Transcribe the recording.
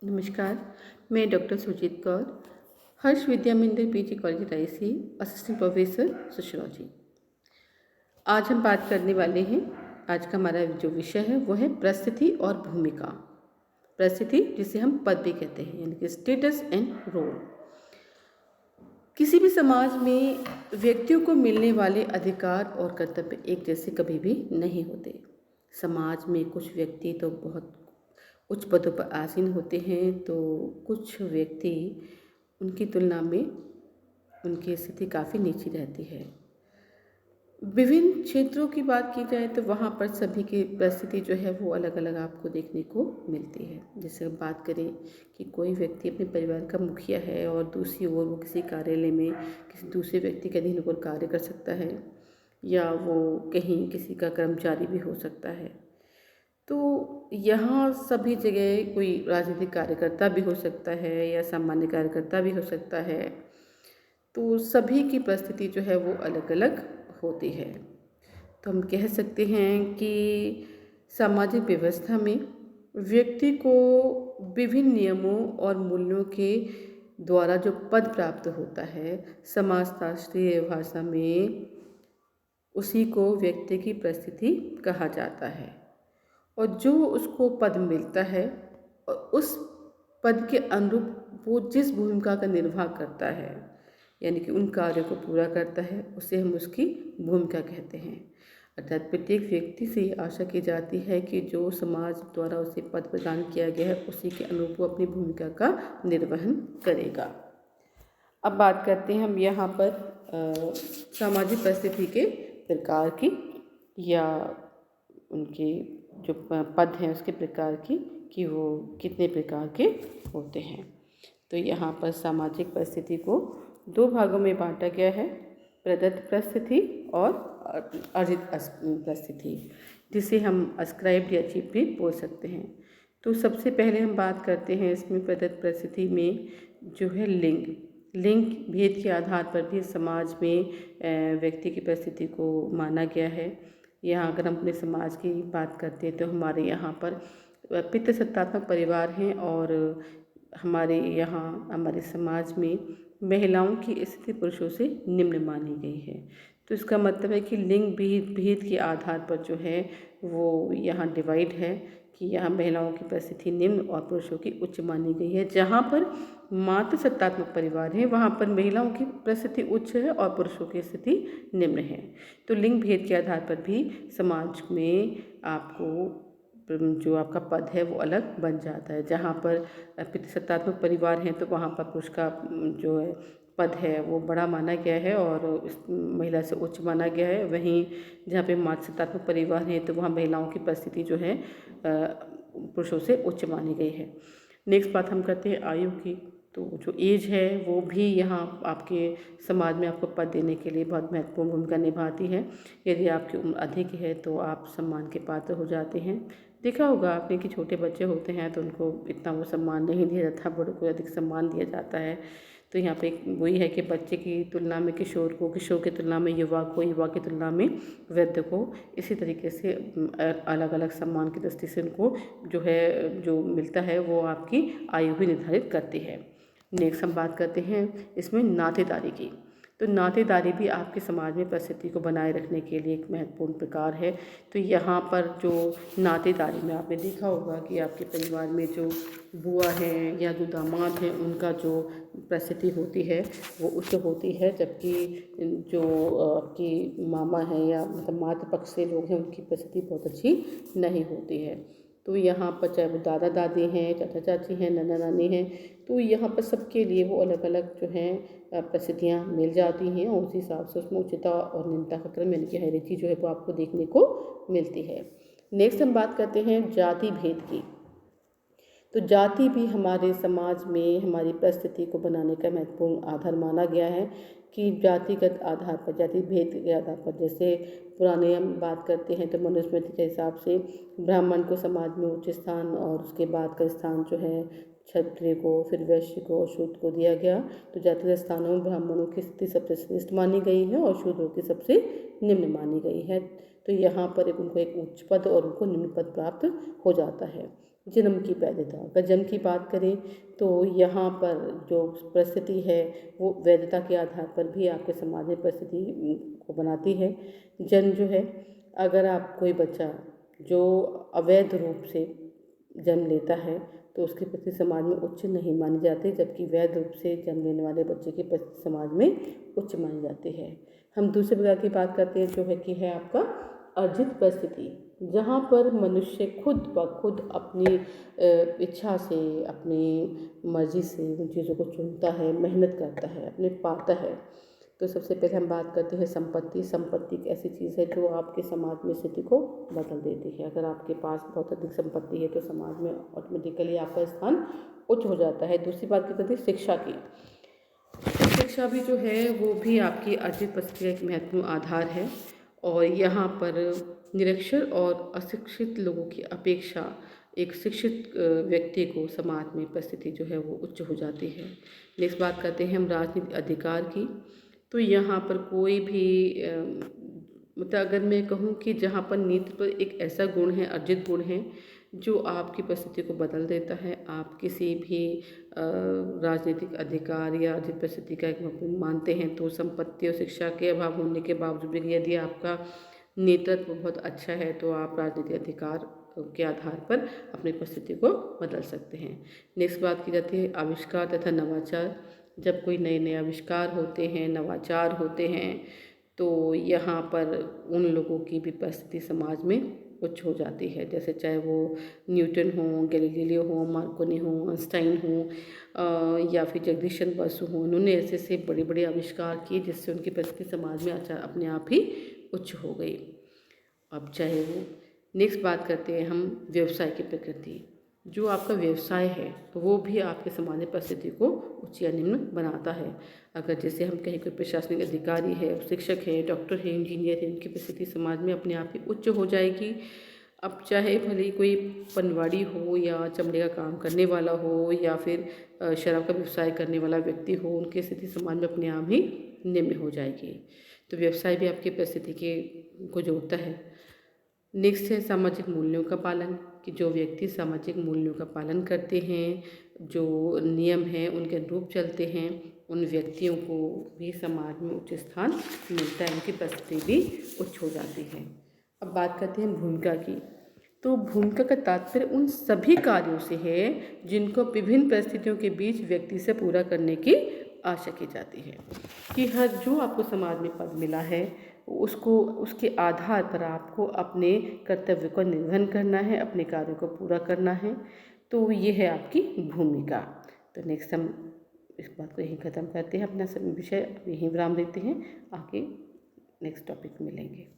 नमस्कार, मैं डॉक्टर सुजीत कौर, हर्ष विद्या मंदिर PG college Raisi, assistant professor sociology. आज हम बात करने वाले हैं। आज का हमारा जो विषय है वो है परिस्थिति और भूमिका। परिस्थिति जिसे हम पद भी कहते हैं, यानी कि स्टेटस एंड रोल। किसी भी समाज में व्यक्तियों को मिलने वाले अधिकार और कर्तव्य एक जैसे कभी भी नहीं होते। समाज में कुछ व्यक्ति तो बहुत उच्च पदों पर आसीन होते हैं, तो कुछ व्यक्ति उनकी तुलना में उनकी स्थिति काफ़ी नीची रहती है। विभिन्न क्षेत्रों की बात की जाए तो वहाँ पर सभी की परिस्थिति जो है वो अलग अलग आपको देखने को मिलती है। जैसे हम बात करें कि कोई व्यक्ति अपने परिवार का मुखिया है और दूसरी ओर वो किसी कार्यालय में किसी दूसरे व्यक्ति के अधीन होकर कार्य कर सकता है, या वो कहीं किसी का कर्मचारी भी हो सकता है। तो यहाँ सभी जगह कोई राजनीतिक कार्यकर्ता भी हो सकता है या सामान्य कार्यकर्ता भी हो सकता है। तो सभी की परिस्थिति जो है वो अलग अलग होती है। तो हम कह सकते हैं कि सामाजिक व्यवस्था में व्यक्ति को विभिन्न नियमों और मूल्यों के द्वारा जो पद प्राप्त होता है, समाजशास्त्रीय भाषा में उसी को व्यक्ति की परिस्थिति कहा जाता है। और जो उसको पद मिलता है और उस पद के अनुरूप वो जिस भूमिका का निर्वाह करता है, यानी कि उन कार्यों को पूरा करता है, उसे हम उसकी भूमिका कहते हैं। अर्थात प्रत्येक व्यक्ति से ये आशा की जाती है कि जो समाज द्वारा उसे पद प्रदान किया गया है उसी के अनुरूप वो अपनी भूमिका का निर्वहन करेगा। अब बात करते हैं हम यहाँ पर सामाजिक परिस्थिति के प्रकार की, या उनके जो पद हैं उसके प्रकार की, कि वो कितने प्रकार के होते हैं। तो यहाँ पर सामाजिक परिस्थिति को दो भागों में बांटा गया है, प्रदत्त परिस्थिति और अर्जित परिस्थिति, जिसे हम अस्क्राइब्ड या अचीव्ड भी बोल सकते हैं। तो सबसे पहले हम बात करते हैं इसमें प्रदत्त परिस्थिति में जो है लिंग भेद के आधार पर भी समाज में व्यक्ति की परिस्थिति को माना गया है। यहाँ अगर हम अपने समाज की बात करते हैं तो हमारे यहाँ पर पितृसत्तात्मक परिवार हैं और हमारे यहाँ हमारे समाज में महिलाओं की स्थिति पुरुषों से निम्न मानी गई है। तो इसका मतलब है कि लिंग भेद के आधार पर जो है वो यहाँ डिवाइड है कि यहाँ महिलाओं की परिस्थिति निम्न और पुरुषों की उच्च मानी गई है। जहाँ पर मातृसत्तात्मक परिवार है वहाँ पर महिलाओं की परिस्थिति उच्च है और पुरुषों की स्थिति निम्न है। तो लिंग भेद के आधार पर भी समाज में आपको जो आपका पद है वो अलग बन जाता है। जहाँ पर पितृसत्तात्मक परिवार हैं तो वहाँ पर पुरुष का जो है पद है वो बड़ा माना गया है और इस महिला से उच्च माना गया है। वहीं जहाँ पे मातृसत्तात्मक परिवार हैं तो वहाँ महिलाओं की परिस्थिति जो है पुरुषों से उच्च मानी गई है। नेक्स्ट बात हम करते हैं आयु की। तो जो एज है वो भी यहाँ आपके समाज में आपको पद देने के लिए बहुत महत्वपूर्ण भूमिका निभाती है। यदि आपकी उम्र अधिक है तो आप सम्मान के पात्र हो जाते हैं। देखा होगा आपने कि छोटे बच्चे होते हैं तो उनको इतना वो सम्मान नहीं दिया जाता, बड़ों को अधिक सम्मान दिया जाता है। तो यहाँ पे वही है कि बच्चे की तुलना में किशोर को, किशोर की तुलना में युवा को, युवा की तुलना में वृद्ध को, इसी तरीके से अलग अलग सम्मान की दृष्टि से उनको जो मिलता है वो आपकी आयु भी निर्धारित करती है। नेक्स्ट हम बात करते हैं इसमें नातेदारी की। तो नातेदारी भी आपके समाज में परिस्थिति को बनाए रखने के लिए एक महत्वपूर्ण प्रकार है। तो यहाँ पर जो नातेदारी में आपने देखा होगा कि आपके परिवार में जो बुआ है या जो दामाद हैं उनका जो परिस्थिति होती है वो उच्च होती है, जबकि जो आपकी मामा है या मतलब मातृ पक्ष से लोग हैं उनकी परिस्थिति बहुत अच्छी नहीं होती है। तो यहाँ पर चाहे वो दादा दादी हैं, चाचा चाची हैं, नाना नानी हैं, तो यहाँ पर सबके लिए वो अलग अलग जो हैं परिस्थितियाँ मिल जाती हैं और उस हिसाब से उसमें उच्चता और निम्नता का क्रम यानी कि हायरार्की जो है वो आपको देखने को मिलती है। नेक्स्ट हम बात करते हैं जाति भेद की। तो जाति भी हमारे समाज में हमारी परिस्थिति को बनाने का महत्वपूर्ण आधार माना गया है कि जातिगत आधार पर, जाति भेद के आधार पर, जैसे पुराने हम बात करते हैं तो मनुस्मृति के हिसाब से ब्राह्मण को समाज में उच्च स्थान और उसके बाद का स्थान जो है क्षत्रिय को, फिर वैश्य को और शूद्र को दिया गया। तो जातिगत स्थानों में ब्राह्मणों की स्थिति सबसे श्रेष्ठ मानी गई है और शूद्रों की सबसे निम्न मानी गई है। तो यहाँ पर उनको एक उच्च पद और उनको निम्न पद प्राप्त हो जाता है। जन्म की वैधता, अगर जन्म की बात करें तो यहाँ पर जो परिस्थिति है वो वैधता के आधार पर भी आपके समाज में परिस्थिति को बनाती है। जन्म जो है, अगर आप कोई बच्चा जो अवैध रूप से जन्म लेता है तो उसके प्रति समाज में उच्च नहीं मानी जाती, जबकि वैध रूप से जन्म लेने वाले बच्चे के प्रति समाज में उच्च मानी जाती है। हम दूसरे प्रकार की बात करते हैं जो है कि है आपका अर्जित परिस्थिति, जहाँ पर मनुष्य खुद ब खुद अपनी इच्छा से, अपनी मर्जी से उन चीज़ों को चुनता है, मेहनत करता है, अपने पाता है। तो सबसे पहले हम बात करते हैं संपत्ति। संपत्ति एक ऐसी चीज़ है जो आपके समाज में स्थिति को बदल देती है। अगर आपके पास बहुत अधिक संपत्ति है तो समाज में ऑटोमेटिकली आपका स्थान उच्च हो जाता है। दूसरी बात करते हैं शिक्षा की। शिक्षा भी जो है वो भी आपकी अर्जित परिस्थिति का एक महत्वपूर्ण आधार है, और यहाँ पर निरक्षर और अशिक्षित लोगों की अपेक्षा एक शिक्षित व्यक्ति को समाज में परिस्थिति जो है वो उच्च हो जाती है। नेक्स्ट बात करते हैं हम राजनीतिक अधिकार की। तो यहाँ पर कोई भी मतलब अगर मैं कहूँ कि जहाँ पर नेतृत्व एक ऐसा गुण है, अर्जित गुण है, जो आपकी परिस्थिति को बदल देता है। आप किसी भी राजनीतिक अधिकार या अर्जित परिस्थिति का एक मानते हैं तो संपत्ति और शिक्षा के अभाव होने के बावजूद भी यदि आपका नेतृत्व बहुत अच्छा है तो आप राजनीतिक अधिकार के आधार पर अपनी परिस्थिति को बदल सकते हैं। नेक्स्ट बात की जाती है आविष्कार तथा नवाचार। जब कोई नए नए आविष्कार होते हैं, नवाचार होते हैं, तो यहाँ पर उन लोगों की भी परिस्थिति समाज में उच्च हो जाती है। जैसे चाहे वो न्यूटन हो, गैलीलियो हो, मार्कोनी हो, आइंस्टाइन हो या फिर जगदीश चंद्र बसु हो, उन्होंने ऐसे ऐसे बड़े बड़े आविष्कार किए जिससे उनकी परिस्थिति समाज में अपने आप ही उच्च हो गई। अब चाहे वो नेक्स्ट बात करते हैं हम व्यवसाय की प्रकृति। जो आपका व्यवसाय है वो भी आपके सामान्य परिस्थिति को उच्च या निम्न बनाता है। अगर जैसे हम कहें कोई प्रशासनिक अधिकारी है, शिक्षक है, डॉक्टर है, इंजीनियर है, उनकी परिस्थिति समाज में अपने आप ही उच्च हो जाएगी। अब चाहे भले ही कोई पनवाड़ी हो या चमड़े का काम करने वाला हो या फिर शराब का व्यवसाय करने वाला व्यक्ति हो, उनकी स्थिति समाज में अपने आप ही निम्न हो जाएगी। तो व्यवसाय भी आपकी परिस्थिति के को जोड़ता है। नेक्स्ट है सामाजिक मूल्यों का पालन, कि जो व्यक्ति सामाजिक मूल्यों का पालन करते हैं, जो नियम हैं उनके अनुरूप चलते हैं, उन व्यक्तियों को भी समाज में उच्च स्थान मिलता है, उनकी परिस्थिति भी उच्च हो जाती है। अब बात करते हैं भूमिका की। तो भूमिका का तात्पर्य उन सभी कार्यों से है जिनको विभिन्न परिस्थितियों के बीच व्यक्ति से पूरा करने की आशा की जाती है। कि हर जो आपको समाज में पद मिला है उसको उसके आधार पर आपको अपने कर्तव्य को निर्वहन करना है, अपने कार्यों को पूरा करना है। तो ये है आपकी भूमिका। तो नेक्स्ट हम इस बात को यहीं ख़त्म करते हैं, अपना विषय यहीं विराम देते हैं, आगे नेक्स्ट टॉपिक मिलेंगे।